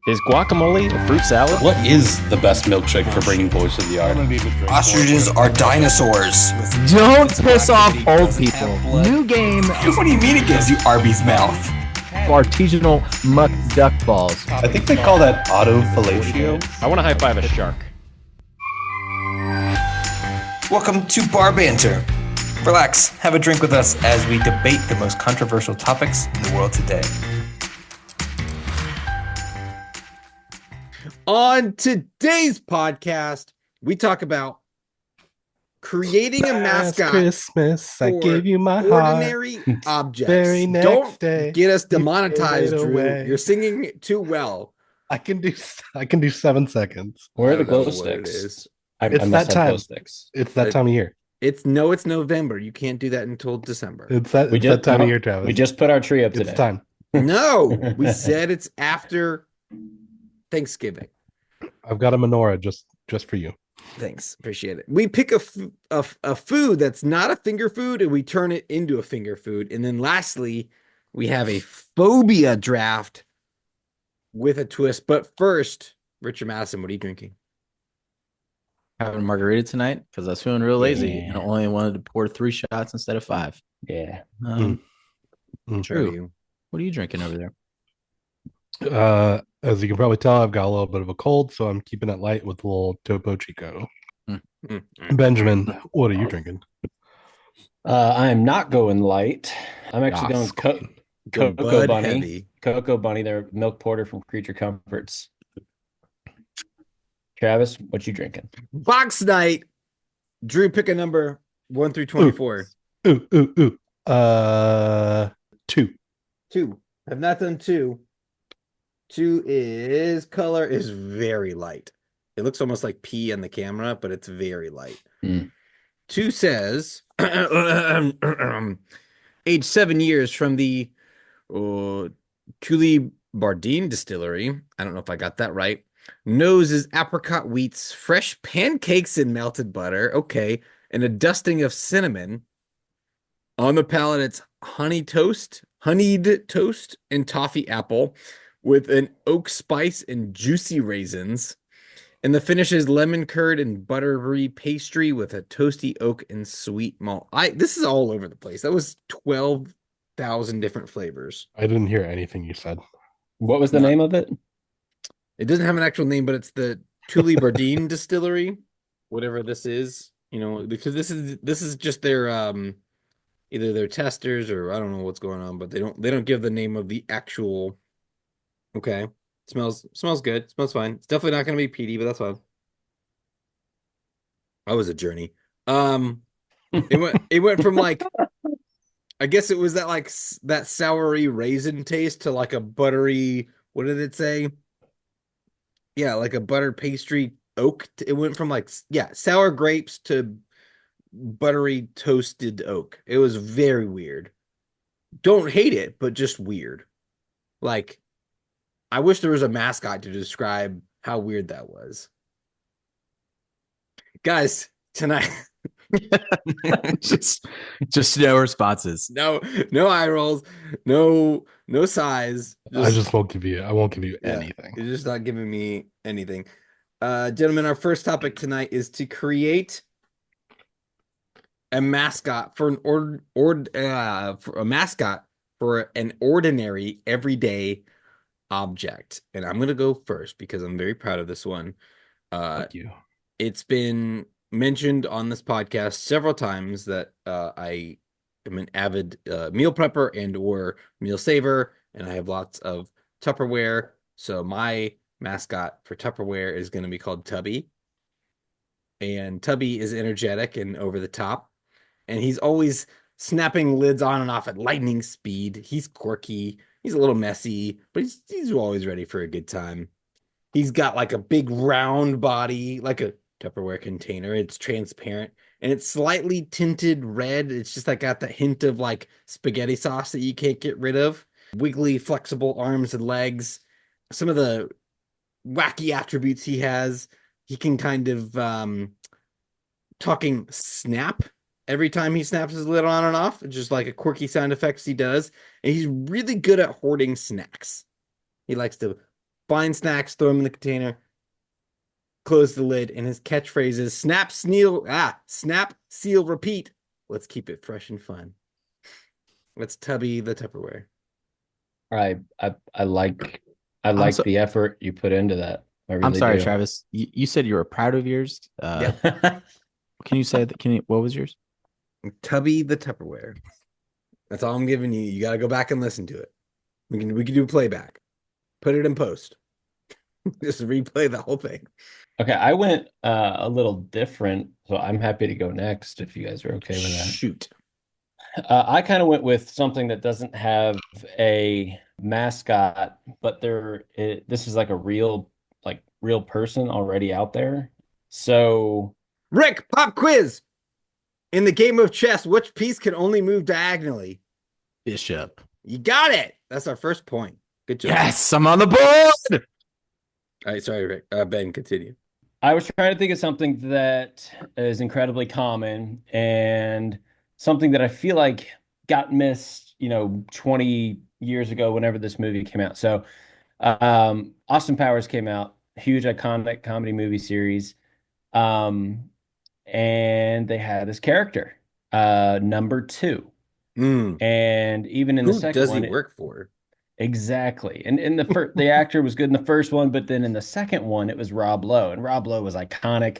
Is guacamole a fruit salad? What is the best milkshake for bringing boys to the yard? Ostriches are dinosaurs. Don't piss off old people. New game. What do you mean it gives you Arby's mouth? Artisanal muck duck balls. I think they call that autofellatio. I want to high five a shark. Welcome to Bar Banter. Relax, have a drink with us as we debate the most controversial topics in the world today. On today's podcast, we talk about creating a mascot. Christmas, I for give you my ordinary heart. objects. Very next Don't day, get us you demonetized, gave it Drew. away. You're singing too well. I can do 7 seconds. Where are the I don't know glow what it sticks? is. I It's must that have time. glow sticks. It's that time of year. It's November. You can't do that until December. It's that time of year, Travis. We just put our tree up today. It's time. No, we said it's after Thanksgiving. I've got a menorah just for you. Thanks. Appreciate it. We pick a food that's not a finger food and we turn it into a finger food. And then lastly, we have a phobia draft with a twist. But first, Richard Mattison, what are you drinking? Having a margarita tonight because I was feeling real lazy and I only wanted to pour 3 shots instead of 5. Yeah. True. What are you drinking over there? As you can probably tell, I've got a little bit of a cold, so I'm keeping it light with a little Topo Chico. Benjamin, what are you drinking? I'm not going light. I'm actually Yes. going Go Cocoa Bud Bunny. heavy. Cocoa Bunny, their milk porter from Creature Comforts. Travis, what you drinking? Box night. Drew, pick a number 1 through 24. Ooh. 2. 2. I've not done 2. 2 is color is very light. It looks almost like pee on the camera, but it's very light. 2 says age 7 years from the Tully Bardine distillery. I don't know if I got that right. Nose is apricot wheats, fresh pancakes and melted butter. Okay. And a dusting of cinnamon. On the palate, it's honeyed toast, and toffee apple with an oak spice and juicy raisins. And the finish is lemon curd and buttery pastry with a toasty oak and sweet malt. This is all over the place. That was 12,000 different flavors. I didn't hear anything you said. What was the name of it? It doesn't have an actual name, but it's the Tully Bardine distillery, whatever this is, because this is just their either their testers or I don't know what's going on, but they don't give the name of the actual. Okay. Smells good. Smells fine. It's definitely not going to be peaty, but that's fine. That was a journey. It went from like, I guess it was that like that soury raisin taste to like a buttery, what did it say? Yeah, like a butter pastry oak. It went from like, sour grapes to buttery toasted oak. It was very weird. Don't hate it, but just weird. Like, I wish there was a mascot to describe how weird that was. Guys, tonight. just no responses. No eye rolls, no sighs. I won't give you anything. You're just not giving me anything. Gentlemen, our first topic tonight is to create a mascot for an ordinary everyday object. And I'm gonna go first because I'm very proud of this one. Thank you. It's been mentioned on this podcast several times that I am an avid meal prepper and or meal saver, and I have lots of Tupperware. So my mascot for Tupperware is going to be called Tubby. And Tubby is energetic and over the top, and he's always snapping lids on and off at lightning speed. He's quirky. He's a little messy, but he's always ready for a good time. He's got like a big round body, like a Tupperware container. It's transparent and it's slightly tinted red. It's just like got the hint of like spaghetti sauce that you can't get rid of. Wiggly, flexible arms and legs. Some of the wacky attributes he has. He can kind of talking snap every time he snaps his lid on and off. It's just like a quirky sound effects he does. And he's really good at hoarding snacks. He likes to find snacks, throw them in the container, close the lid, and his catchphrase is snap, seal, repeat. Let's keep it fresh and fun. Let's Tubby the Tupperware. I like so- the effort you put into that. I really I'm sorry, do. Travis. You said you were proud of yours. Yep. Can you say that? What was yours? Tubby the Tupperware. That's all I'm giving you. You got to go back and listen to it. We can do playback. Put it in post. Just replay the whole thing. Okay, I went a little different, so I'm happy to go next if you guys are okay with that. Shoot. I kind of went with something that doesn't have a mascot, but this is like a real person already out there. So Rick, pop quiz. In the game of chess, which piece can only move diagonally? Bishop. You got it. That's our first point. Good job. Yes, I'm on the board. All right, sorry, Rick. Ben, continue. I was trying to think of something that is incredibly common and something that I feel like got missed, 20 years ago whenever this movie came out. So, Austin Powers came out, huge iconic comedy movie series. And they had this character, number 2. And even in the Who second does one, he work for? exactly. And in the actor was good in the first one, but then in the second one, it was Rob Lowe, and Rob Lowe was iconic,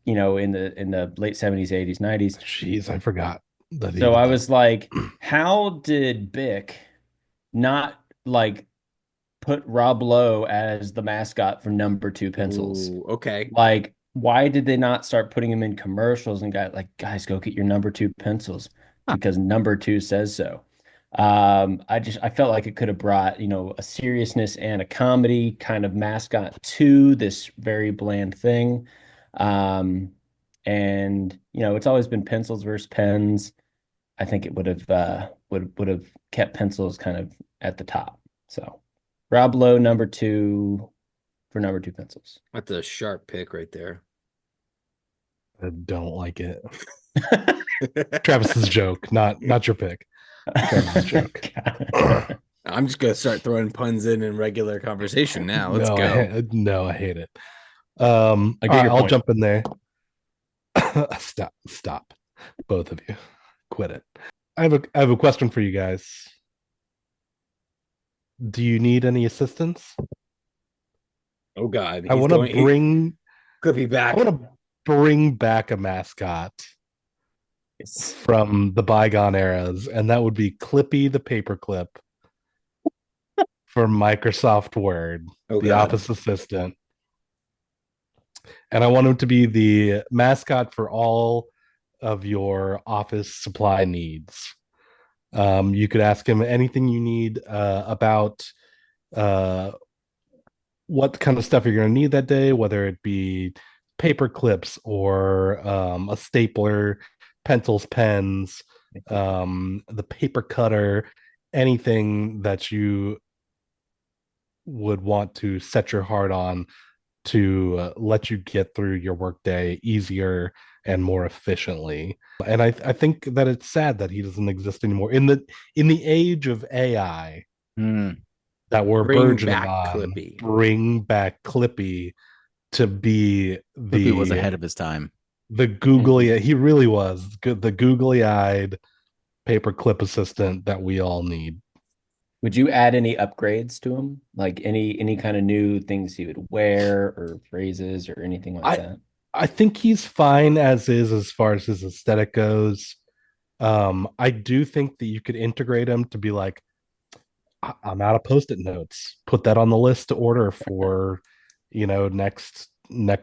in the late 70s, 80s, 90s. Jeez, I forgot that. So I was like, how did Bick not put Rob Lowe as the mascot for number 2 pencils? Ooh, okay. Like, why did they not start putting him in commercials and guys, go get your number 2 pencils because number 2 says so. I felt like it could have brought, a seriousness and a comedy kind of mascot to this very bland thing. And it's always been pencils versus pens. I think it would have kept pencils kind of at the top. So Rob Lowe, number 2 for number 2 pencils. That's a sharp pick right there. I don't like it. Travis's joke, not your pick. Travis's joke. I'm just gonna start throwing puns in regular conversation now. Let's go. I hate it. I'll jump in there. Stop, both of you, quit it. I have a question for you guys. Do you need any assistance? Oh God, I want to bring Clippy back. I want to bring back a mascot from the bygone eras, and that would be Clippy the paperclip for Microsoft Word, the office assistant. And I want him to be the mascot for all of your office supply needs. You could ask him anything you need about what kind of stuff you're going to need that day, whether it be paper clips or a stapler, pencils, pens, the paper cutter, anything that you would want to set your heart on to let you get through your workday easier and more efficiently. And I think that it's sad that he doesn't exist anymore in the age of AI that we're burgeoning on. Clippy. Bring back Clippy to be Clippy was ahead of his time. The googly, he really was the googly-eyed paperclip assistant that we all need. Would you add any upgrades to him? Like any kind of new things he would wear or phrases or anything like that? I think he's fine as is as far as his aesthetic goes. I do think that you could integrate him to be like, I'm out of Post-it notes. Put that on the list to order for, next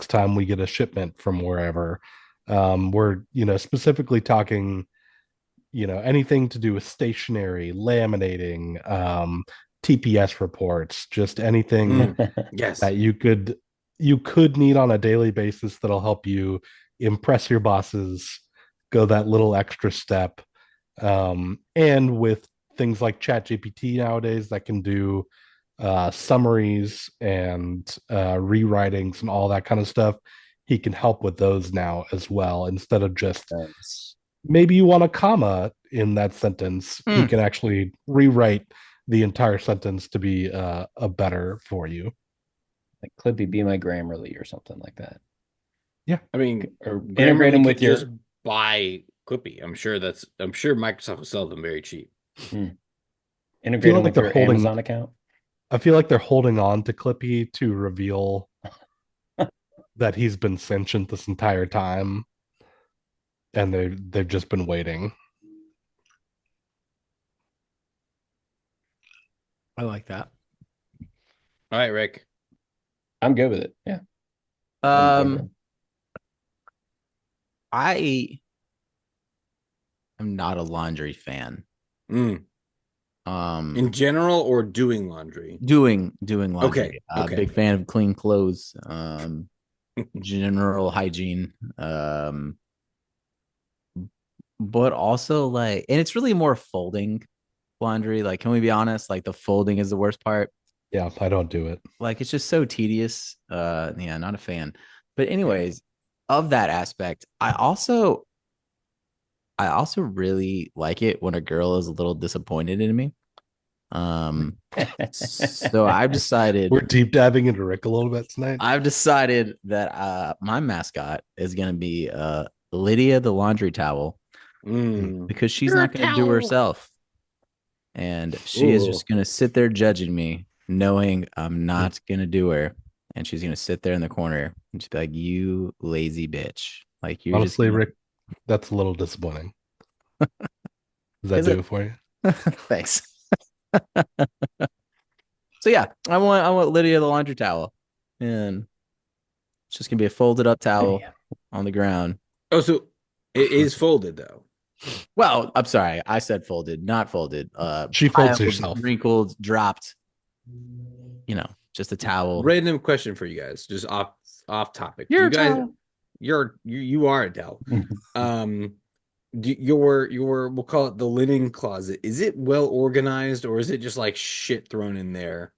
time we get a shipment from wherever. We're, specifically talking, anything to do with stationery, laminating, TPS reports, just anything that you could need on a daily basis that'll help you impress your bosses, go that little extra step. And with things like ChatGPT nowadays that can do summaries and rewritings and all that kind of stuff, he can help with those now as well. Instead of just maybe you want a comma in that sentence, he can actually rewrite the entire sentence to be a better for you. Like Clippy, be my Grammarly or something like that. I mean, Or Grammarly integrate them could with your just buy Clippy. I'm sure Microsoft will sell them very cheap. integrate them like with they're your holding Amazon account. I feel like they're holding on to Clippy to reveal that he's been sentient this entire time, and they've just been waiting. I like that. All right, Rick. I'm good with it. Yeah. I am not a laundry fan. In general or doing laundry? Doing laundry. Okay. Big fan of clean clothes. General hygiene. But also like, and it's really more folding laundry. Like, can we be honest? Like the folding is the worst part. Yeah, I don't do it. Like it's just so tedious. Yeah, not a fan. But anyways, of that aspect, I also really like it when a girl is a little disappointed in me. So I've decided We're deep diving into Rick a little bit tonight. I've decided that my mascot is gonna be Lydia the laundry towel because she's not gonna do herself. And she is just gonna sit there judging me, knowing I'm not gonna do her. And she's gonna sit there in the corner and just be like, "You lazy bitch!" Like you're Honestly, just Rick, that's a little disappointing. Does that Is do it? it for you? Thanks. So yeah, I want Lydia the laundry towel, and it's just gonna be a folded up towel on the ground. Oh, so it is folded though. Well, I'm sorry, I said folded, not folded. She folds piled, herself. wrinkled, dropped. Just a towel. Random question for you guys, just off topic. You're you a guys, towel. you are a towel. We'll call it the linen closet. Is it well organized or is it just like shit thrown in there?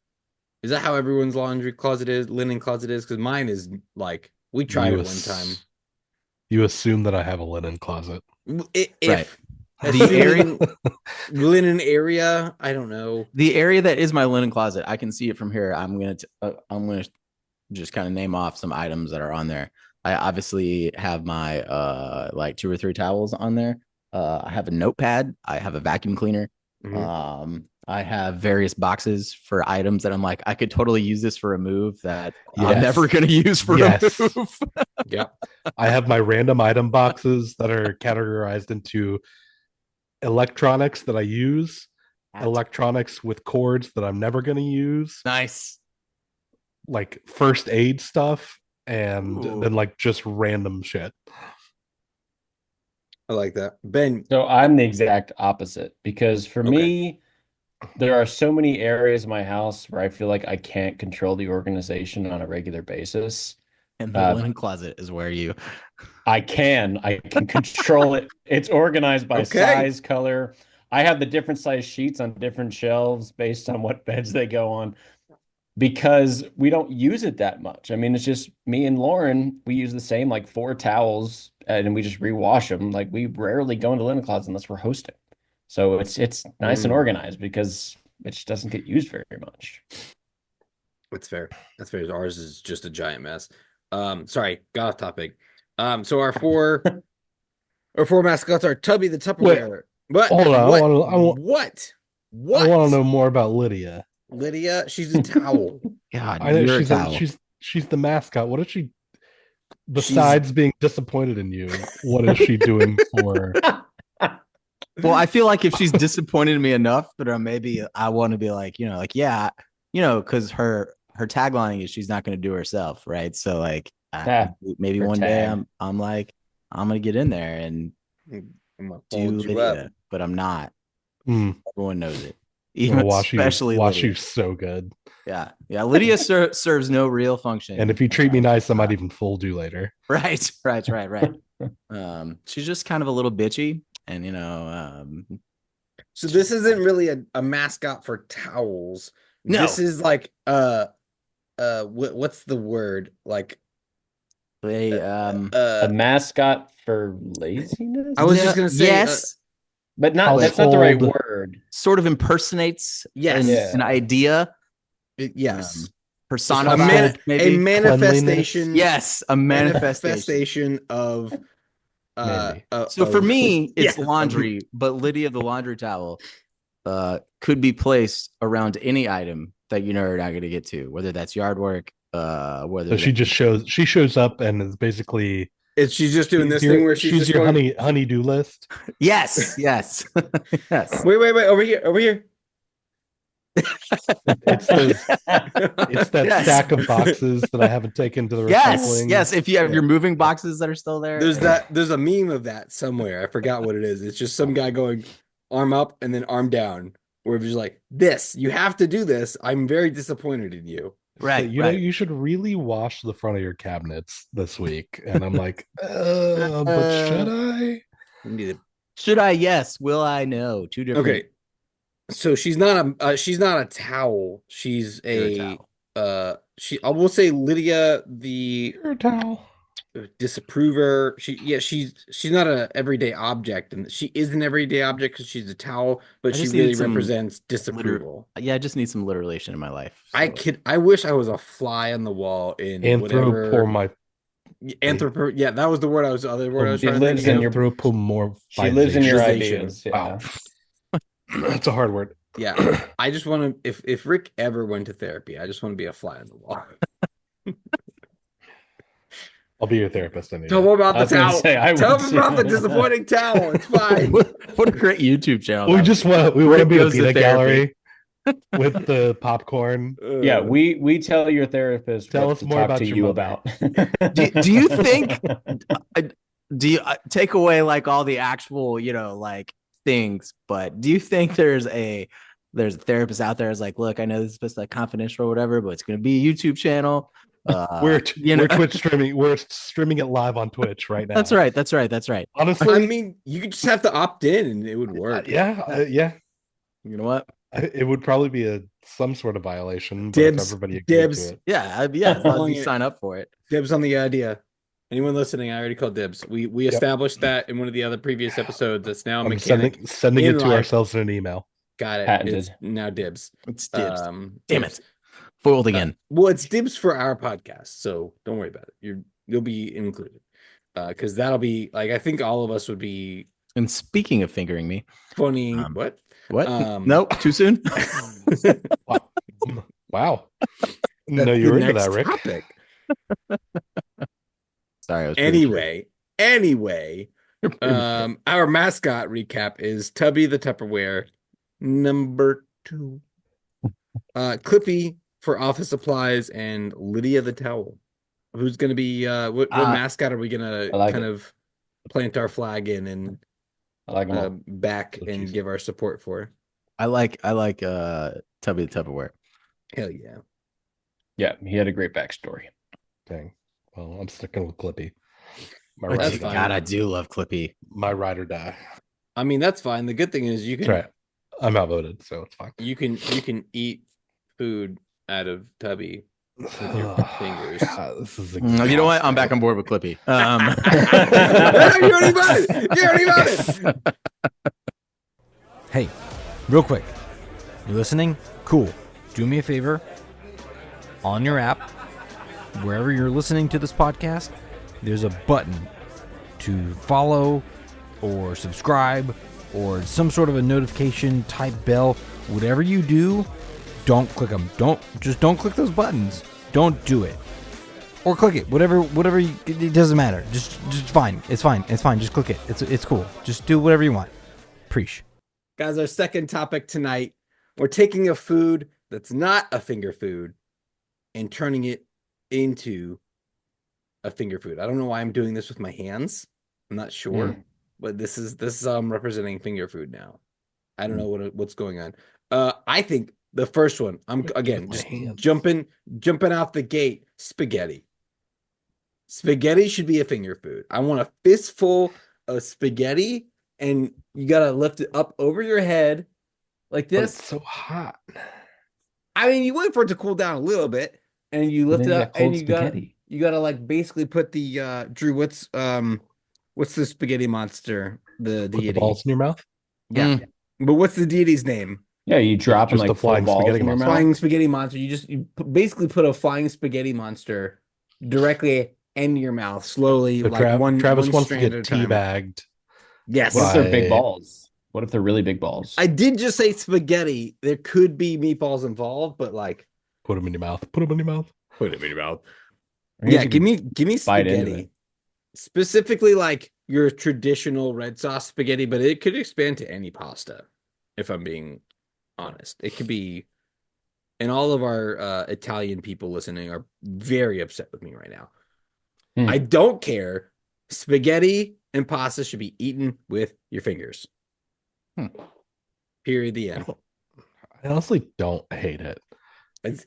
Is that how everyone's linen closet is? Because mine is like, we tried it one time. You assume that I have a linen closet. Right. The area, linen area, I don't know. The area that is my linen closet, I can see it from here. I'm gonna just kind of name off some items that are on there. I obviously have my like 2 or 3 towels on there. I have a notepad. I have a vacuum cleaner. I have various boxes for items that I'm like, I could totally use this for a move that I'm never going to use for a move. Yeah. I have my random item boxes that are categorized into electronics that I use, electronics with cords that I'm never going to use. Nice. Like first aid stuff, and then like just random shit. I like that. Ben. So I'm the exact opposite because for me, there are so many areas of my house where I feel like I can't control the organization on a regular basis. And the linen closet is where I can control it. It's organized by size, color. I have the different size sheets on different shelves based on what beds they go on because we don't use it that much. I mean, it's just me and Lauren, we use the same like 4 towels and we just rewash them. Like we rarely go into linen closet unless we're hosting. So it's nice and organized because it just doesn't get used very much. That's fair. Ours is just a giant mess. Sorry, got off topic. So our four mascots are Tubby the Tupperware. But hold on, what? I want to know more about Lydia. Lydia, she's a towel. God, I know you're she's a towel. She's the mascot. What is she? Besides being disappointed in you, what is she doing for? Well, I feel like if she's disappointed in me enough, but maybe I want to be like, because her tagline is she's not going to do herself, right? So like, maybe one day I'm like, I'm gonna get in there and do Lydia, but I'm not. Everyone knows it, even especially watch you so good. Yeah. Lydia serves no real function, and if you treat me nice, I might even fold you later. Right. She's just kind of a little bitchy. And so this isn't really a mascot for towels. No. This is like what's the word? Like a mascot for laziness? I was just gonna say yes. But that's not the right word. Sort of impersonates an idea. Yes. personified, a maybe. manifestation. Yes, a manifestation of Maybe. So for me, it's Yes. laundry, but Lydia the laundry towel could be placed around any item that you know are not going to get to, whether that's yard work, whether So she shows up and is basically she's just doing this thing where she's just your going, honey-do list. yes, yes. Wait, over here. It's that Yes. stack of boxes that I haven't taken to the recycling. Yes. If you have your moving boxes that are still there, There's a meme of that somewhere. I forgot what it is. It's just some guy going arm up and then arm down, where it's just like, this, you have to do this. I'm very disappointed in you. right? You know, you should really wash the front of your cabinets this week. And I'm like, but should I? Should I? Yes. Will I? No. Two different. Okay. So she's not a towel. She's You're a I will say Lydia the Your towel. disapprover. She's not a everyday object, and she is an everyday object because she's a towel, but I she just really need some represents disapproval. Yeah, I just need some alliteration in my life. I wish I was a fly on the wall in Anthropo. Yeah, that was the word I was. Other word I was She trying to lives think in of. your Anthropomorphization. She lives in your Zation. ideas. Yeah. Wow. That's a hard word. Yeah, I just want to. If Rick ever went to therapy, I just want to be a fly on the wall. I'll be your therapist. Anyway. Tell him about I the was gonna towel. say, I Tell would him too. about the disappointing towel. It's fine. What a great YouTube channel. We just want to Rick be a goes to peanut therapy. gallery with the popcorn. Yeah, we tell your therapist Tell what us to more talk about to your you mother. about. Do you think? Do you take away like all the actual, like things? But do you think there's a therapist out there who's like, look, I know this is supposed to be confidential or whatever, but it's going to be a YouTube channel. We're Twitch streaming. We're streaming it live on Twitch right now. That's right. Honestly, I mean, you could just have to opt in, and it would work. yeah. You know what? It would probably be some sort of violation. But if everybody agreed dibs. to it. Yeah, as long as you sign up for it. Dibs on the idea. Anyone listening, I already called dibs. We established that in one of the other previous episodes. That's now a mechanic. Sending it to life. ourselves in an email. Got it. Patented. It's now dibs. It's dibs. Damn Dibs. it. Foiled again. Well, it's dibs for our podcast, so don't worry about it. You'll be included. Because that'll be like, I think all of us would be And speaking of fingering me, funny. What? Nope, too soon. Wow. That's No, you the were into next that, Rick. topic. Sorry, I was pretty Anyway, our mascot recap is Tubby the Tupperware number 2, Clippy for office supplies, and Lydia the towel. Who's going to be what mascot are we going to of plant our flag in and I like them all. back and give our support for? I like Tubby the Tupperware. Hell yeah. Yeah, he had a great backstory. Dang. Well, I'm sticking with Clippy. That's fine. God, I do love Clippy. My ride or die. I mean, that's fine. The good thing is you can That's right. I'm outvoted, so it's fine. you can eat food out of Tubby with your fingers. God, this is You know what? I'm back on board with Clippy. You already got it. Hey, real quick. You listening? Cool. Do me a favor. On your app, wherever you're listening to this podcast, there's a button to follow or subscribe or some sort of a notification type bell. Whatever you do, don't click them. Don't click those buttons. Don't do it. Or click it. Whatever it doesn't matter. Just fine. It's fine. Just click it. It's cool. Just do whatever you want. Preach. Guys, our second topic tonight, we're taking a food that's not a finger food and turning it into a finger food. I don't know why I'm doing this with my hands. I'm not sure, but this is representing finger food now. I don't know what's going on. I think the first one, I'm again just jumping out the gate, spaghetti. Spaghetti should be a finger food. I want a fistful of spaghetti, and you gotta lift it up over your head like this. But it's so hot. I mean, you wait for it to cool down a little bit, and you lift it up, and you gotta like basically put the Drew. What's the spaghetti monster? The Put deity. the balls in your mouth. Yeah, but what's the deity's name? Yeah, you dropping just a like four flying balls spaghetti in your monster. mouth. Flying spaghetti monster. Basically put a flying spaghetti monster directly into your mouth, slowly, So like Travis one wants to strand get at a time. teabagged. Yes. What if they're big By- balls? What if they're really big balls? I did just say spaghetti. There could be meatballs involved, but like Put them in your mouth. Put them in your mouth. put it in your mouth. I guess Yeah, you give could me bite into spaghetti. it. Specifically like your traditional red sauce spaghetti, but it could expand to any pasta, if I'm being honest. It could be, and all of our Italian people listening are very upset with me right now. I don't care. Spaghetti and pasta should be eaten with your fingers. Period. The end. I honestly don't hate it.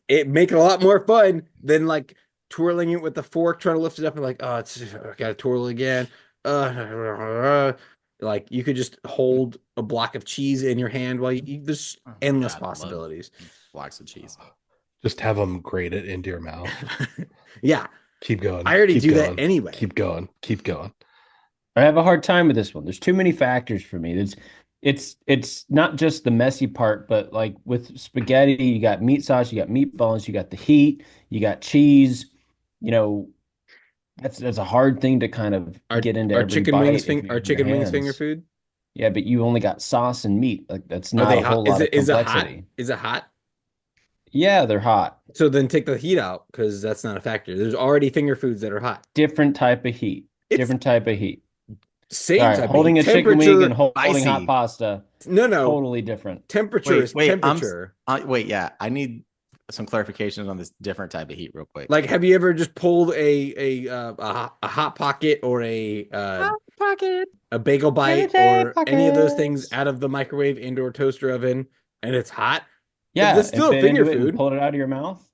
It make it a lot more fun than like twirling it with the fork, trying to lift it up and like, oh, I gotta twirl it again. Like you could just hold a block of cheese in your hand while you eat. There's endless possibilities. Blocks of cheese. Just have them grate it into your mouth. Yeah, Keep going. I already Keep do going. that anyway. Keep going. Keep going. I have a hard time with this one. There's too many factors for me. It's not just the messy part, but like with spaghetti, you got meat sauce, you got meatballs, you got the heat, you got cheese. You know, that's a hard thing to kind of get into Our every chicken bite wings, if you have our your chicken wings finger hands. food. Yeah, but you only got sauce and meat. Like that's Are not they a whole hot? lot of Is it hot? complexity. Is it hot? Yeah, they're hot. So then take the heat out because that's not a factor. There's already finger foods that are hot. Different type of heat. Different type of heat. Same All right, type holding of a chicken wing and holding spicy. hot pasta. No, Totally different. temperature is Wait, temperature. wait, yeah. I need some clarifications on this different type of heat real quick. Like, have you ever just pulled a hot pocket or a bagel bite or any of those things out of the microwave and/or toaster oven, and it's hot? Yeah, That's still and a bit finger into it and food. pulled it out of your mouth.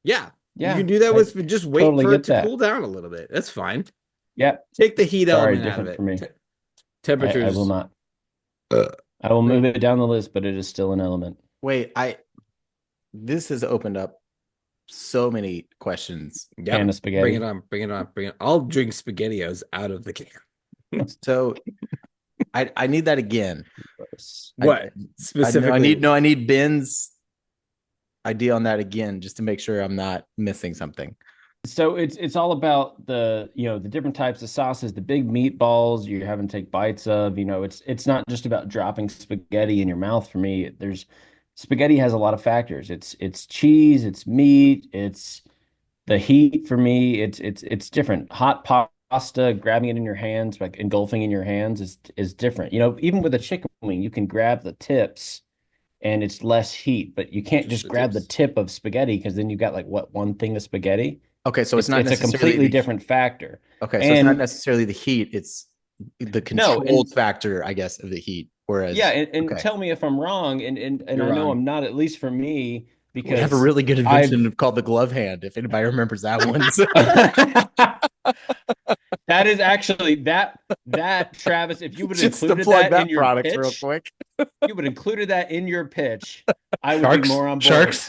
Yeah, Yeah, you can do that I with just wait totally for it get to that. cool down a little bit. That's fine. Yep. Take the heat Sorry, element out of different it. for me. Temperatures. I will not. I will move it down the list, but it is still an element. Wait, this has opened up so many questions. Yeah, Pan of spaghetti. bring it on, bring it on, bring it. I'll drink SpaghettiOs out of the can. So I need that again. What specifically? I need Ben's idea on that again, just to make sure I'm not missing something. So it's all about the different types of sauces, the big meatballs you're having to take bites of. It's not just about dropping spaghetti in your mouth for me. Spaghetti has a lot of factors. It's cheese, it's meat, it's the heat for me. It's different. Hot pasta, grabbing it in your hands, like engulfing in your hands is different. Even with a chicken wing, you can grab the tips and it's less heat, but you can't just grab the tip of spaghetti because then you got like one thing of spaghetti. Okay, so it's not a completely different factor. Okay, so it's not necessarily the heat; it's the controlled factor, I guess, of the heat. Whereas, tell me if I'm wrong, and I know I'm not, at least for me, because we have a really good invention called the glove hand. If anybody remembers that one, that is actually that Travis. If you would have just included to plug that in your product pitch, real quick, you would have included that in your pitch. I would be more on board. Sharks.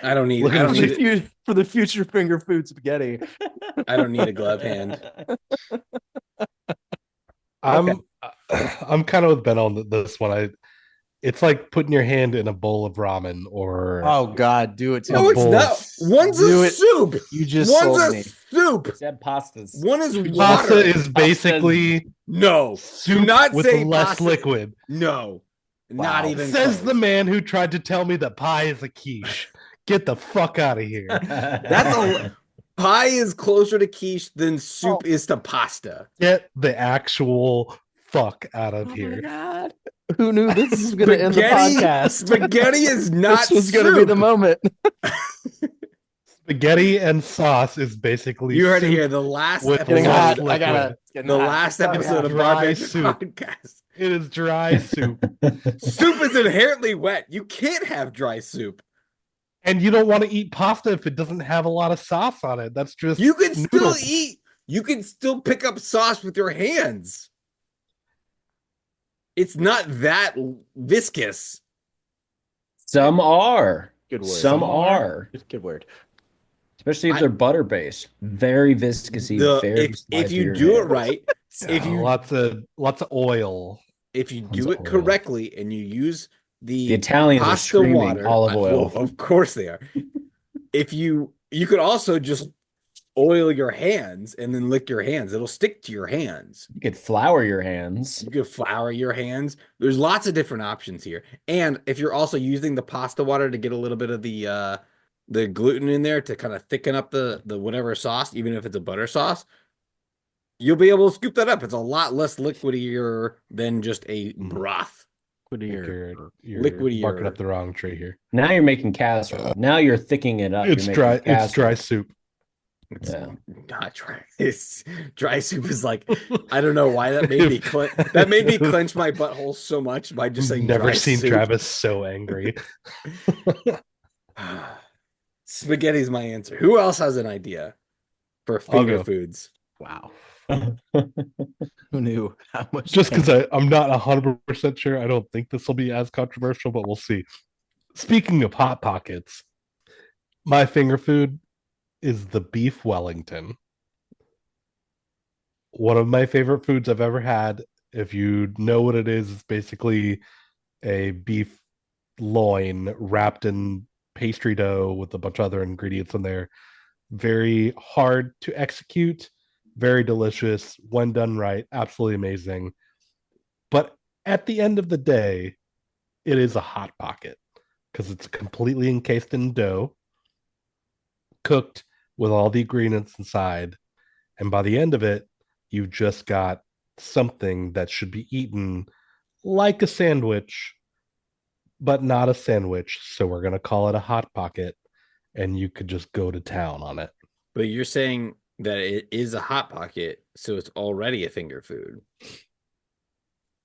I don't need it. For the future finger food spaghetti. I don't need a glove hand. I'm kind of with Ben on this one. It's like putting your hand in a bowl of ramen or Oh God, do it to No, me. it's not. One's Do a it. soup. You just One's sold a me. soup. Said pastas. One is pasta water. is basically No. soup not with say less pasta. liquid. No. Not even Says close. the man who tried to tell me that pie is a quiche. Get the fuck out of here. That's pie is closer to quiche than soup is to pasta. Get the actual fuck out of here. God. Who knew this was going to end the podcast? Spaghetti is not This was going to be the moment. Spaghetti and sauce is basically You heard it soup here. The last with episode. less I liquid. gotta. The last episode of Dry Barbanter soup. Podcast. It is dry soup. Soup is inherently wet. You can't have dry soup. And you don't want to eat pasta if it doesn't have a lot of sauce on it. That's just You can still noodles. eat. You can still pick up sauce with your hands. It's not that viscous. Some are. Good word. Some are. Good word. Especially if they're butter based. Very viscousy. If you do it right, if you lots of oil. if you do it correctly and you use The Italians are pasta screaming water, olive oil. well, of course they are. If you could also just oil your hands and then lick your hands. It'll stick to your hands. You could flour your hands. You could flour your hands. There's lots of different options here. And if you're also using the pasta water to get a little bit of the gluten in there to kind of thicken up the whatever sauce, even if it's a butter sauce, you'll be able to scoop that up. It's a lot less liquidier than just a broth. You're Liquidier. barking up the wrong tree here. Now you're making casserole. Now you're thickening it up. It's You're dry. making It's dry casserole. soup. It's Yeah. not dry. It's dry soup is like, I don't know why that made me that made me clench my butthole so much by just saying Never dry seen soup. Travis so angry. Spaghetti's my answer. Who else has an idea for finger go. foods? Wow. Who knew how much? Just because I'm not 100% sure. I don't think this will be as controversial, but we'll see. Speaking of Hot Pockets, my finger food is the beef Wellington. One of my favorite foods I've ever had. If you know what it is, it's basically a beef loin wrapped in pastry dough with a bunch of other ingredients in there. Very hard to execute, very delicious. When done right, absolutely amazing. But at the end of the day, it is a Hot Pocket because it's completely encased in dough, cooked with all the ingredients inside. And by the end of it, you've just got something that should be eaten like a sandwich, but not a sandwich. So we're going to call it a Hot Pocket, and you could just go to town on it. But you're saying that it is a Hot Pocket, so it's already a finger food.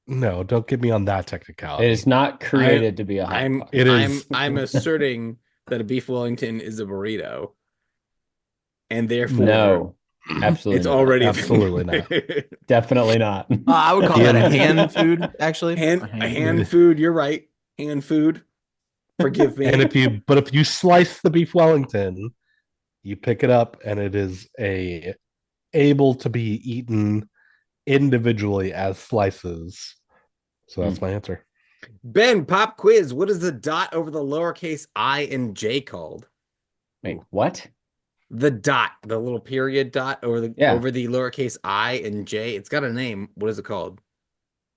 No, don't get me on that technicality. It is not created to be a hot pocket. It is. I'm asserting that a beef Wellington is a burrito, and therefore No, absolutely it's not. already Absolutely not. Definitely not. I would call that a hand food, actually. a hand food. You're right, hand food. Forgive me. And if you slice the beef Wellington, you pick it up and it is able to be eaten individually as slices. So that's my answer. Ben, pop quiz. What is the dot over the lowercase I and J called? Wait, what? The dot, the little period dot over the lowercase I and J. It's got a name. What is it called?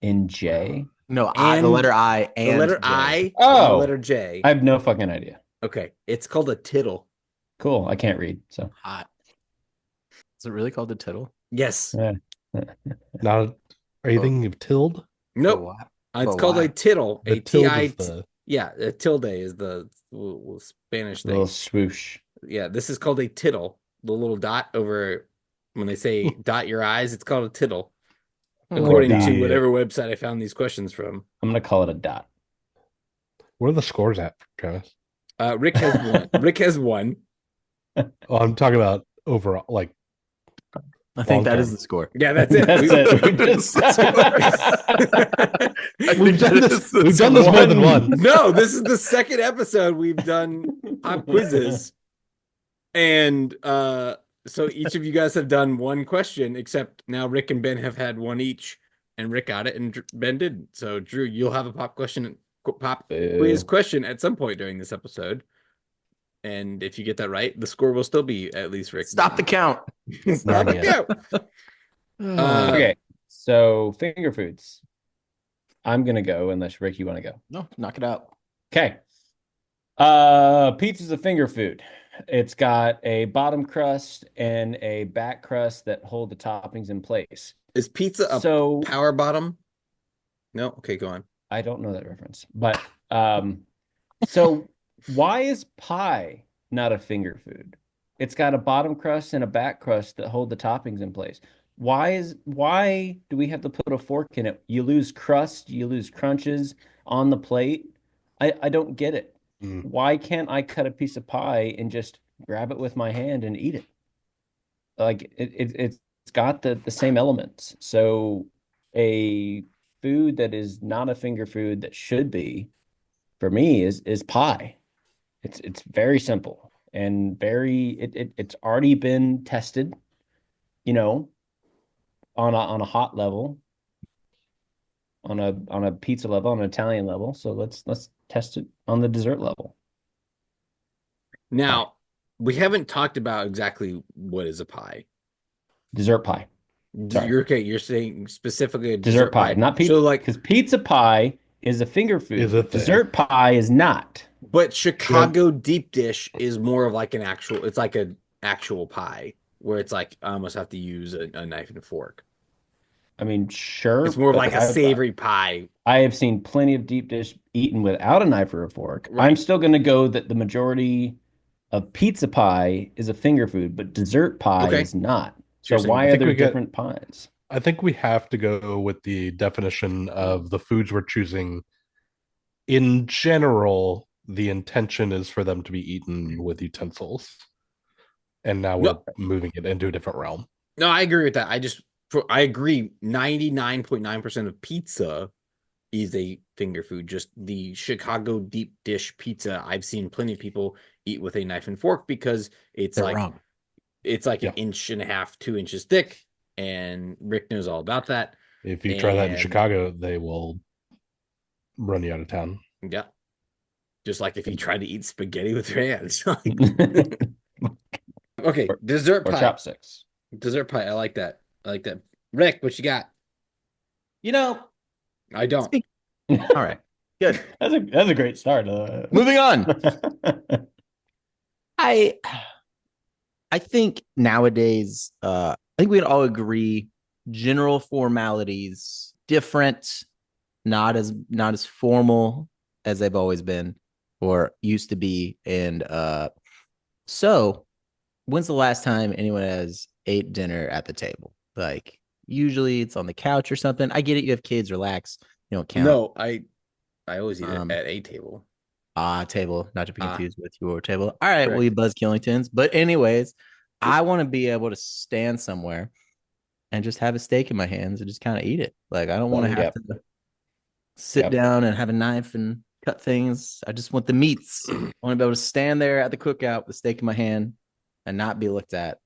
In J? No, the letter I and the letter J. I Oh, and the letter J. I have no fucking idea. Okay, it's called a tittle. Cool. I can't read, so. Hot. Is it really called a tittle? Yes. Yeah. Are you thinking of tilde? Nope. It's called a tittle. The A tilde T-I- is the... Yeah, a tilde is the Spanish thing. Little swoosh. Yeah, this is called a tittle. The little dot over when they say dot your eyes, it's called a tittle. According to whatever website I found these questions from. I'm gonna call it a dot. What are the scores at, Travis? Rick has one. Rick has one. Oh, I'm talking about overall, like I think that term. is the score. Yeah, that's it. That's it. We've done this more than one. No, this is the second episode we've done pop quizzes. And so each of you guys have done one question, except now Rick and Ben have had one each, and Rick got it and Ben didn't. So Drew, you'll have a pop quiz question at some point during this episode. And if you get that right, the score will still be at least Rick. Stop the count. Stop the count. Okay, so finger foods. I'm gonna go unless Rick, you want to go. No, knock it out. Okay. Pizza's a finger food. It's got a bottom crust and a back crust that hold the toppings in place. Is pizza a power bottom? No? Okay, go on. I don't know that reference. But so why is pie not a finger food? It's got a bottom crust and a back crust that hold the toppings in place. Why do we have to put a fork in it? You lose crust, you lose crunches on the plate. I don't get it. Why can't I cut a piece of pie and just grab it with my hand and eat it? Like it's got the same elements. So a food that is not a finger food that should be, for me, is pie. It's very simple and it's already been tested, on a hot level, on a pizza level, on an Italian level. So let's test it on the dessert level. Now, we haven't talked about exactly what is a pie. Dessert pie. Sorry. You're okay. You're saying specifically a Dessert pie, not pizza. So like, because pizza pie is a finger food. Is a thing. Dessert pie is not. but Chicago deep dish is more of like an actual. It's like an actual pie where it's like I almost have to use a knife and a fork. I mean, sure. It's more of but like a savory pie. I have seen plenty of deep dish eaten without a knife or a fork. Right. I'm still going to go that the majority of pizza pie is a finger food, but dessert pie Okay. is not. So you're So saying- why I are think there we get- different pies? I think we have to go with the definition of the foods we're choosing. In general, the intention is for them to be eaten with utensils. And now we're No. moving it into a different realm. No, I agree with that. I agree. 99.9% of pizza is a finger food. Just the Chicago deep dish pizza, I've seen plenty of people eat with a knife and fork because it's They're like wrong. it's like Yeah. an inch and a half, 2 inches thick, and Rick knows all about that. If you try that in And- Chicago, they will run you out of town. Yeah, just like if you try to eat spaghetti with your hands. Okay, Or- dessert Or pie. chopsticks. Dessert pie. I like that. Rick, what you got? You know, I don't. all right, good. That's a great start. Moving on. I think nowadays, I think we'd all agree general formalities different, not as formal as they've always been or used to be. And so when's the last time anyone has ate dinner at the table? Like usually it's on the couch or something. I get it, you have kids, relax, you don't count. No, I always eat Um, it at a table. Table, not to be Ah. confused with your table. All right, well, Correct. you Buzz Killingtons. But anyways, I want to be able to stand somewhere and just have a steak in my hands and just kind of eat it. Like I don't want to have Yep. to sit Yep. down and have a knife and cut things. I just want the meats. I want to be able to stand there at the cookout with a steak in my hand and not be looked at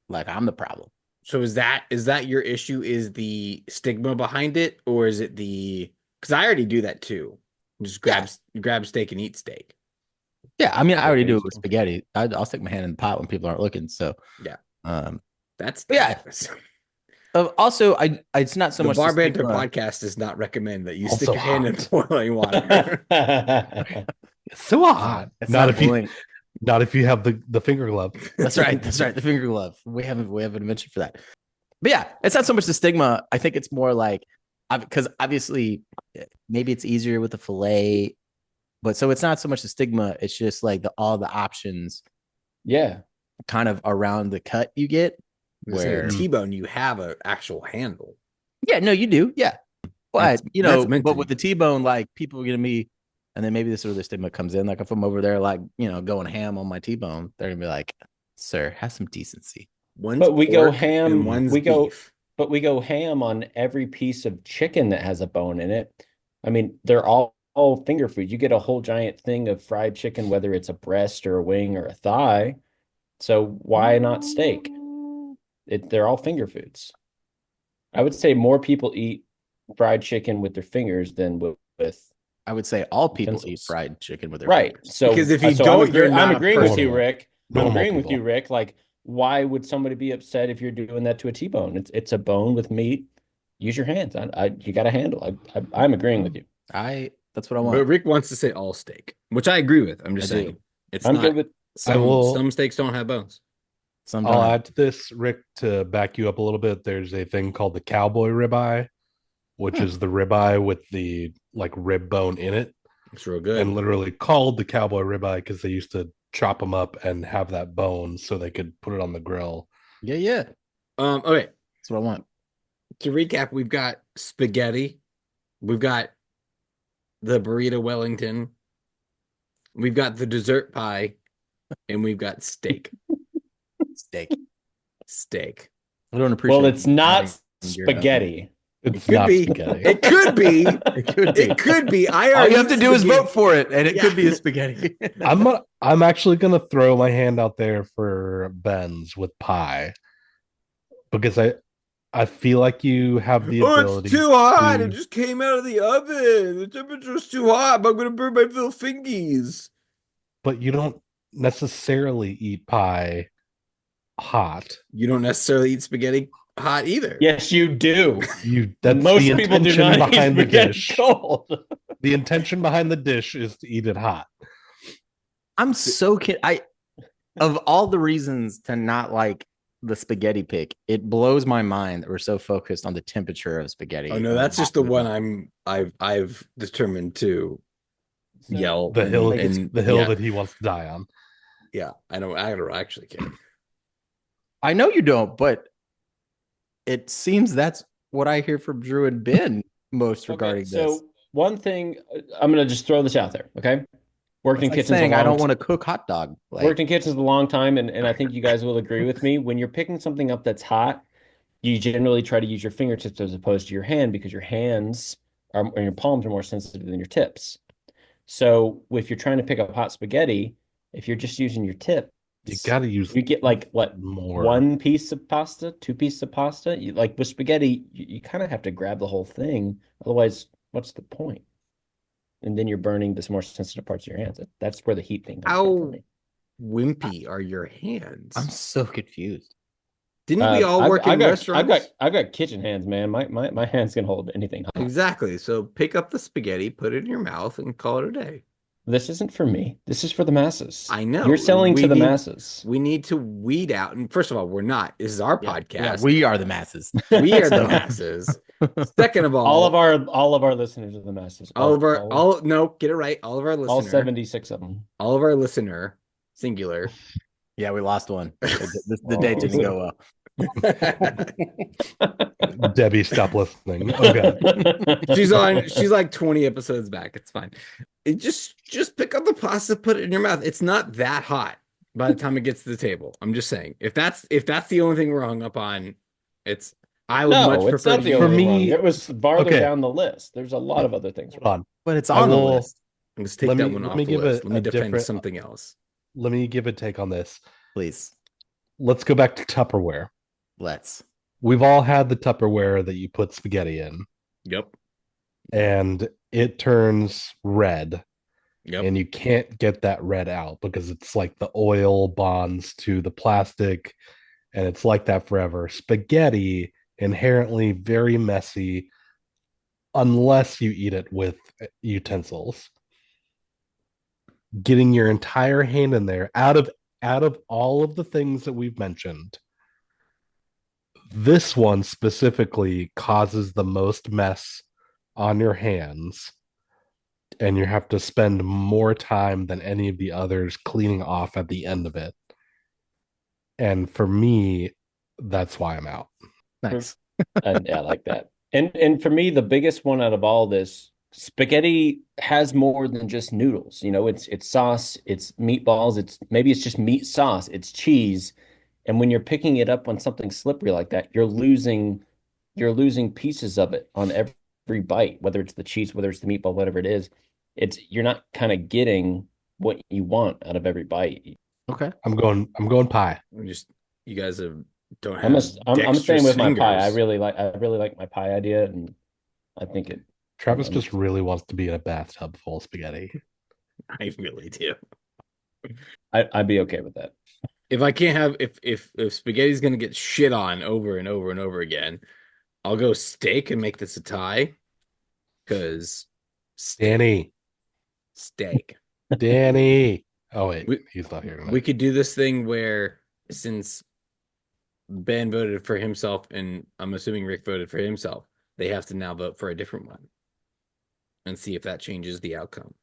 like I'm the problem. So is that your issue? Is the stigma behind it, or is it because I already do that too. Just grab steak and eat steak. Yeah, I mean, I already do it Okay. with spaghetti. I'll stick my hand in the pot when people aren't looking. So Yeah. That's But yeah. Also, it's not so the much Bar the Banter stigma. podcast does not recommend that you Also stick your hand in hot. boiling water. It's so hot. It's Not if you boiling. not if you have the finger glove. That's right. That's right. The finger glove. We have an invention for that. But yeah, it's not so much the stigma. I think it's more like because obviously maybe it's easier with the fillet, but so it's not so much the stigma. It's just like all the options Yeah. kind of around the cut you get. Where Where T-bone, you have an actual handle. yeah, no, you do. Yeah. But That's meant but to with be. the T-bone, like people are gonna be, and then maybe this is where the stigma comes in. Like if I'm over there, like going ham on my T-bone, they're gonna be like, "Sir, have some decency." One's But we go pork ham. and one's We go, beef. but we go ham on every piece of chicken that has a bone in it. I mean, they're all finger food. You get a whole giant thing of fried chicken, whether it's a breast or a wing or a thigh. So why not steak? They're all finger foods. I would say more people eat fried chicken with their fingers than with I would say all people eat Utensils. fried chicken with their right. fingers. So Because if you so don't, you're I'm not a agreeing with you, person. Rick. I'm Normal agreeing with people. you, Rick. Like, why would somebody be upset if you're doing that to a T-bone? It's a bone with meat. Use your hands. You got to handle. I'm agreeing with you. That's what I But want. Rick wants to say all steak, which I agree with. I'm just I do. saying it's I'm not. good with. Some steaks don't have bones. Sometimes I'll add to this, Rick, to back you up a little bit. There's a thing called the cowboy ribeye, which is the ribeye with the like rib bone in it, It's real good. and literally called the cowboy ribeye because they used to chop them up and have that bone so they could put it on the grill. yeah. Okay. That's what I want. To recap, we've got spaghetti, we've got the burrito Wellington, we've got the dessert pie, and we've got steak. Steak. I don't appreciate. Well, it's not adding your- spaghetti. It's could not be. spaghetti. It could be. It could be. It could be. All you have to do is vote for it, and it Yeah. could be a spaghetti. I'm actually gonna throw my hand out there for Ben's with pie because I feel like you have the Oh, ability it's too hot. to, It just came out of the oven. The temperature's too hot. I'm gonna burn my little fingies. but you don't necessarily eat pie hot. You don't necessarily eat spaghetti hot either. Yes, you do. That's the Most people do intention not eat behind the spaghetti dish. cold. The intention behind the dish is to eat it hot. I'm so kid. Of all the reasons to not like the spaghetti pick, it blows my mind that we're so focused on the temperature of spaghetti. Oh no, that's just the one I've determined to yell The hill, yeah, that he wants to die on. yeah. I don't actually care. I know you don't, but it seems that's what I hear from Drew and Ben most regarding this. So one thing, I'm going to just throw this out there, okay? Worked in Like kitchens saying I don't want to cook hot dog. worked in kitchens a long time, and I think you guys will agree with me. When you're picking something up that's hot, you generally try to use your fingertips as opposed to your hand because your hands and your palms are more sensitive than your tips. So if you're trying to pick up hot spaghetti, if you're just using your tip, You got to use. you get like what, more. one piece of pasta, two pieces of pasta. Like with spaghetti, you kind of have to grab the whole thing. Otherwise, what's the point? And then you're burning the more sensitive parts of your hands. That's where the heat thing comes from for me. Wimpy are your hands? I'm so confused. Didn't we all work in restaurants? I've got kitchen hands, man. My hands can hold anything hot. Exactly. So pick up the spaghetti, put it in your mouth, and call it a day. This isn't for me. This is for the masses. I know. You're selling to the masses. We need to weed out. And first of all, we're not. This is our podcast. Yeah, we are the masses. We are the masses. Second of all of our listeners are the masses. No, get it right. All of our listeners. All 76 of them. All of our listener, singular. Yeah, we lost one. The date didn't go well. Debbie, stop listening. Okay. She's like 20 episodes back. It's fine. Just pick up the pasta, put it in your mouth. It's not that hot by the time it gets to the table. I'm just saying. If that's the only thing we're hung up on, I would much prefer. It's not the for only me. One. It was farther Okay. down the list. There's a lot of other things. Hold on. But it's on the list. Let's take that one off the list. Let me defend something else. Let me give a take on this. Please. Let's go back to Tupperware. Let's. We've all had the Tupperware that you put spaghetti in. Yep. And it turns red. Yep. And you can't get that red out because it's like the oil bonds to the plastic and it's like that forever. Spaghetti, inherently very messy unless you eat it with utensils. Getting your entire hand in there out of all of the things that we've mentioned, this one specifically causes the most mess on your hands, and you have to spend more time than any of the others cleaning off at the end of it. And for me, that's why I'm out. Nice. Yeah, I like that. And for me, the biggest one out of all this, spaghetti has more than just noodles. It's sauce, it's meatballs, it's just meat sauce, it's cheese. And when you're picking it up on something slippery like that, you're losing pieces of it on every bite, whether it's the cheese, whether it's the meatball, whatever it is. You're not kind of getting what you want out of every bite. Okay. I'm going pie. You guys don't have. I'm staying with fingers. my pie. I really like my pie idea, and I think it. Travis just really wants to be in a bathtub full of spaghetti. I really do. I'd be okay with that. If I can't have if spaghetti's gonna get shit on over and over and over again, I'll go steak and make this a tie. Because Danny. Oh wait, he's not here tonight. We could do this thing where, since Ben voted for himself and I'm assuming Rick voted for himself, they have to now vote for a different one and see if that changes the outcome.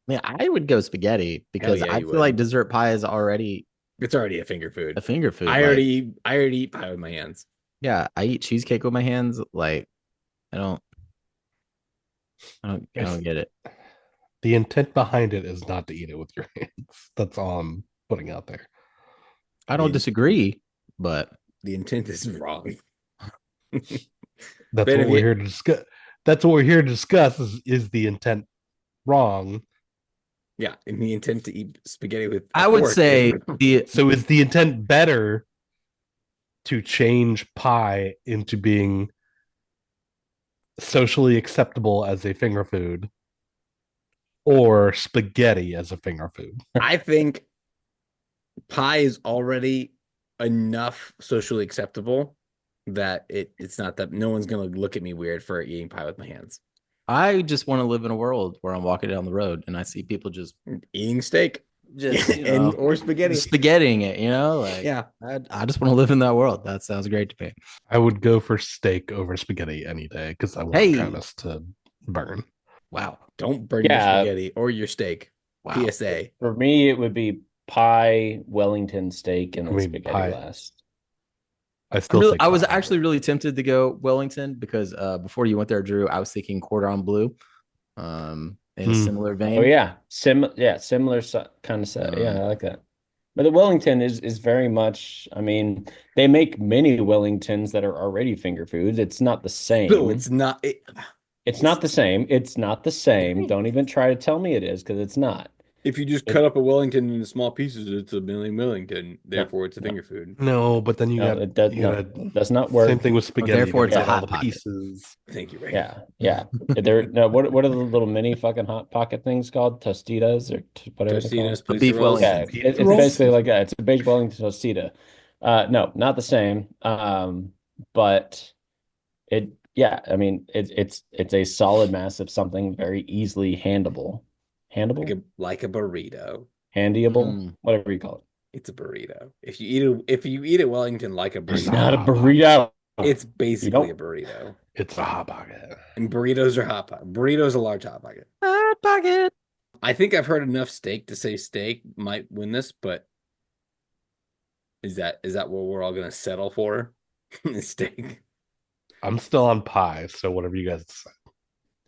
Yeah, I would go spaghetti because I feel like dessert pie is already. It's already a finger food. I already eat pie with my hands. Yeah, I eat cheesecake with my hands. Like, I don't get it. The intent behind it is not to eat it with your hands. That's all I'm putting out there. I don't disagree, but the intent is wrong. That's what we're here to discuss. That's what we're here to discuss is the intent wrong? Yeah, and the intent to eat spaghetti with. I would say so is the intent better to change pie into being socially acceptable as a finger food or spaghetti as a finger food. I think pie is already enough socially acceptable that it's not that no one's gonna look at me weird for eating pie with my hands. I just want to live in a world where I'm walking down the road and I see people just Eating steak, and or spaghetti, spaghettiing it. Like yeah. I just want to live in that world. That sounds great to me. I would go for steak over spaghetti any day because I want Hey. Travis to burn. Wow. Don't burn your spaghetti or your steak. Wow. PSA. For me, it would be pie, Wellington steak, and then spaghetti pie. last. I was actually really tempted to go Wellington because before you went there, Drew, I was thinking cordon bleu. In a similar vein. Oh yeah, similar kind of set. Yeah, I like that. But the Wellington is very much. I mean, they make many Wellingtons that are already finger foods. It's not the same. No, it's not. It's not the same. It's not the same. Don't even try to tell me it is because it's not. If you just cut up a Wellington into small pieces, it's a mini Wellington. Therefore, it's a finger food. No, but then it does not work. Same thing with spaghetti. Therefore, it's a all hot the pocket. pieces. Thank you, Ray. Yeah. What are the little mini fucking hot pocket things called? Tostitas or whatever. Tostitas, The beef Yeah, Wellington. it's basically like that. It's a beef Wellington tostita. No, not the same. But I mean, it's a solid mass of something very easily handleable. Like a burrito. Handyable, whatever you call it. It's a burrito. If you eat a Wellington like a burrito, It's not a burrito. It's basically a burrito. It's a hot pocket. And burritos are hot pocket. Burritos a large hot pocket. Hot pocket. I think I've heard enough steak to say steak might win this, but is that what we're all gonna settle for? Steak. I'm still on pie, so whatever you guys decide.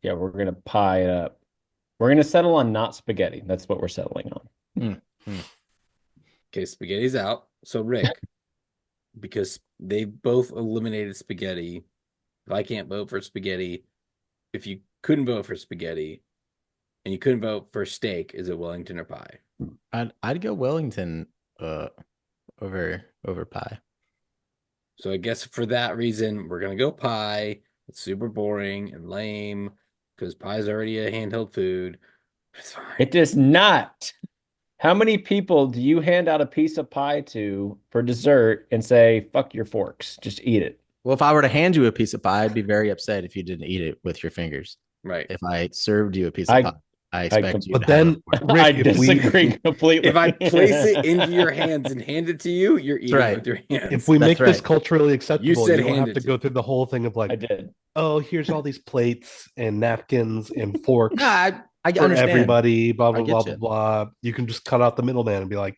Yeah, we're gonna pie it up. We're gonna settle on not spaghetti. That's what we're settling on. Okay, spaghetti's out. So Rick, because they both eliminated spaghetti, if I can't vote for spaghetti, if you couldn't vote for spaghetti and you couldn't vote for steak, is it Wellington or pie? I'd go Wellington over pie. So I guess for that reason, we're gonna go pie. It's super boring and lame because pie is already a handheld food. It's fine. It is not. How many people do you hand out a piece of pie to for dessert and say, fuck your forks, just eat it? Well, if I were to hand you a piece of pie, I'd be very upset if you didn't eat it with your fingers. Right. If I served you a piece of pie, I expect you but to then have it. I disagree completely. If I place it into your hands and hand it to you, you're eating right. it with your hands. if we make this culturally acceptable, you said don't hand have to it go to through the whole thing of like, I did. oh, here's all these plates and napkins and forks No, I for understand. everybody, blah, blah, I get blah, you. blah, blah. You can just cut out the middleman and be like,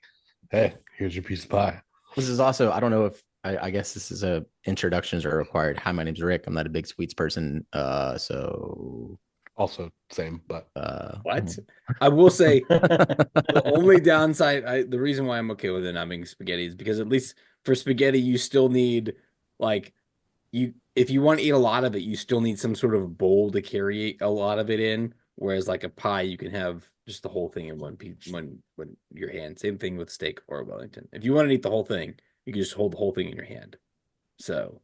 hey, here's your piece of pie. This is also, I don't know if, I guess this is introductions are required. Hi, my name's Rick. I'm not a big sweets person. So Also same, but What? I will say the only downside, the reason why I'm okay with it not being spaghetti is because at least for spaghetti, you still need if you want to eat a lot of it, you still need some sort of bowl to carry a lot of it in. Whereas like a pie, you can have just the whole thing in one piece, when your hand. Same thing with steak or Wellington. If you want to eat the whole thing, you can just hold the whole thing in your hand. So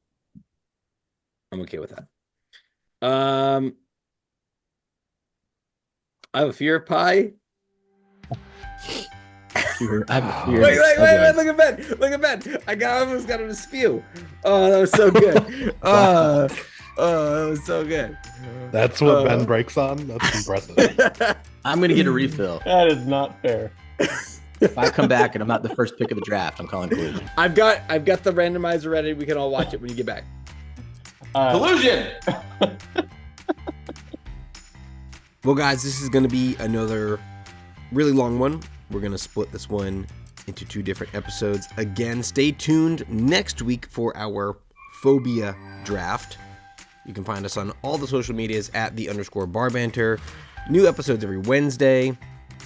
I'm okay with that. I have a fear of pie. I have a fear. Wait, look at Ben. Look at Ben. I almost got him to spew. Oh, that was so good. Oh, that was so good. that's what Ben breaks on. That's impressive. I'm going to get a refill. That is not fair. If I come back and I'm not the first pick of the draft, I'm calling collusion. I've got the randomizer ready. We can all watch it when you get back. Collusion! Well, guys, this is going to be another really long one. We're going to split this one into 2 different episodes. Again, stay tuned next week for our phobia draft. You can find us on all the social medias at @the_barbanter. New episodes every Wednesday.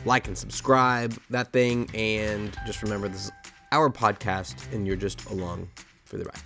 Like and subscribe, that thing. And just remember, this is our podcast, and you're just along for the ride.